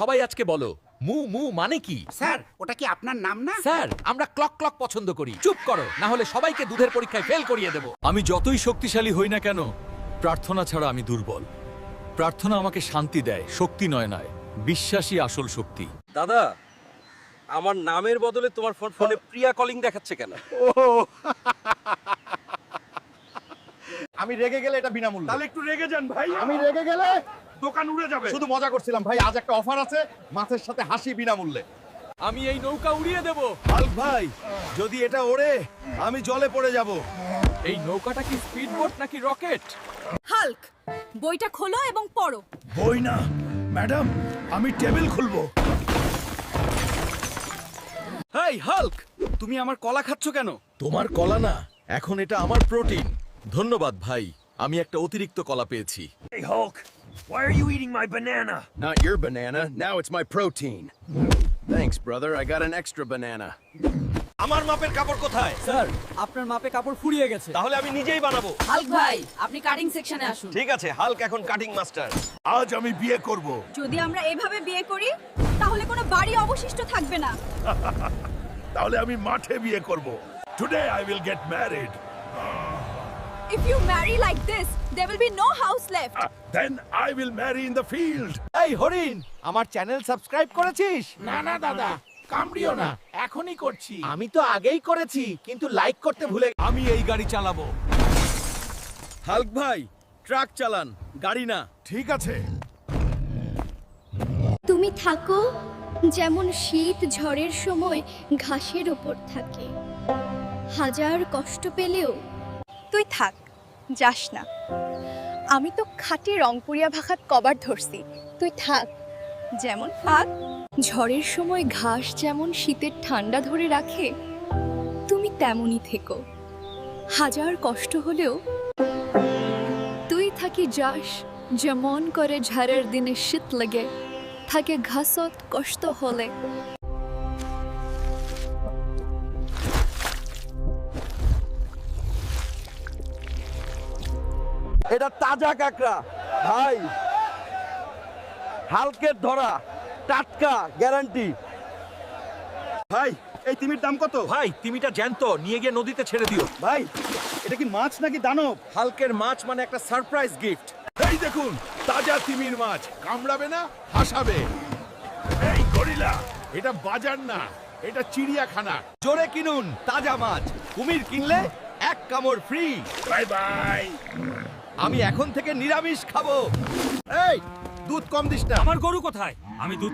সবাই আজকে বলো মু মু মানে কি? স্যার ওটা কি আপনার নাম না? স্যার আমরা ক্লক ক্লক পছন্দ করি। চুপ করো, না হলে সবাইকে দুধের পরীক্ষায় ফেল করিয়ে দেব। আমি যতই শক্তিশালী হই না কেন, প্রার্থনা ছাড়া আমি দুর্বল। প্রার্থনা আমাকে শান্তি দেয়, শক্তি নয়। বিশ্বাসই আসল শক্তি। দাদা, আমার নামের বদলে তোমার ফোনে প্রিয়া কলিং দেখাচ্ছে কেন? আমি রেগে গেলে এটা বিনামূল্যে। তাহলে একটু রেগে যান ভাই, আমি রেগে গেলে দোকান উড়ে যাবে। শুধু মজা করছিলাম ভাই, আজ একটা অফার আছে, মাছের সাথে হাসি বিনামূল্যে। আমি এই নৌকা উড়িয়ে দেব। হাল্ক ভাই, যদি এটা ওড়ে আমি জলে পড়ে যাব। এই নৌকাটা কি স্পিডবোট নাকি রকেট? হাল্ক, বইটা খোলো এবং পড়ো। বই না ম্যাডাম, আমি টেবিল খুলবো। হেই হাল্ক, তুমি আমার কলা খাচ্ছ কেন? তোমার কলা না, এখন এটা আমার প্রোটিন। ধন্যবাদ ভাই, আমি একটা অতিরিক্ত কলা পেয়েছি। Hey Hulk, why are you eating my banana? Not your banana, now it's my protein. Thanks, brother, I got an extra banana. আমার মাপের কাপড় কোথায়? স্যার, আপনার মাপে কাপড় ফুরিয়ে গেছে। তাহলে আমি নিজেই বানাবো। হাল্ক ভাই, আপনি কাটিং সেকশনে আসুন। ঠিক আছে, হাল্ক এখন কাটিং মাস্টার। আজ আমি বিয়ে করব। যদি আমরা এভাবে বিয়ে করি তাহলে কোনো বাড়ি অবশিষ্ট থাকবে না। তাহলে আমি মাঠে বিয়ে করব। Today I will get married. If you marry like this, there will be no house left. Then I will marry in the field. এই হরিণ, আমার চ্যানেল সাবস্ক্রাইব করেছিস? না না দাদা, কামড়িও না, এখনই করছি। আমি তো আগেই করেছি, কিন্তু লাইক করতে ভুলে। আমি এই গাড়ি চালাবো। হাল্ক ভাই, ট্রাক চালান, গাড়ি না। ঠিক আছে। তুমি থাকো যেমন শীত ঝড়ের সময় ঘাসের ওপর থাকে, হাজার কষ্ট পেলেও। তুই থাক, যাস না। আমি তো খাঁটি রংপুরিয়া ভাষাত কবার ধরছি। তুই থাক, যেমন থাক। ঝড়ের সময় ঘাস যেমন শীতের ঠান্ডা ধরে রাখে, তুমি তেমনই থেকো, হাজার কষ্ট হলেও। তুই থাকি যাস যেমন করে ঝড়ের দিনে শীত লাগে, থাকে ঘাসত কষ্ট হলে। এটা তাজা কাঁকড়া ভাই, হালকের ধরা, টাটকা, গ্যারান্টি। ভাই, এই তিমির দাম কত? ভাই, তিমিটা জ্যান্ত, নিয়ে গিয়ে নদীতে ছেড়ে দিও। ভাই, এটা কি মাছ নাকি দানব? হালকের মাছ মানে একটা সারপ্রাইজ গিফট। এই দেখুন, তাজা তিমির মাছ, কামড়াবে না, হাসাবে। এই গরিলা, এটা বাজার না, এটা চিড়িয়াখানা। জোরে কিনুন তাজা মাছ, কুমির কিনলে এক কামড় ফ্রি। Bye bye. আমি এখন থেকে নিরামিষ খাবো। এই, দুধ কম দিস না। আমার গরু কোথায়? আমি দুধ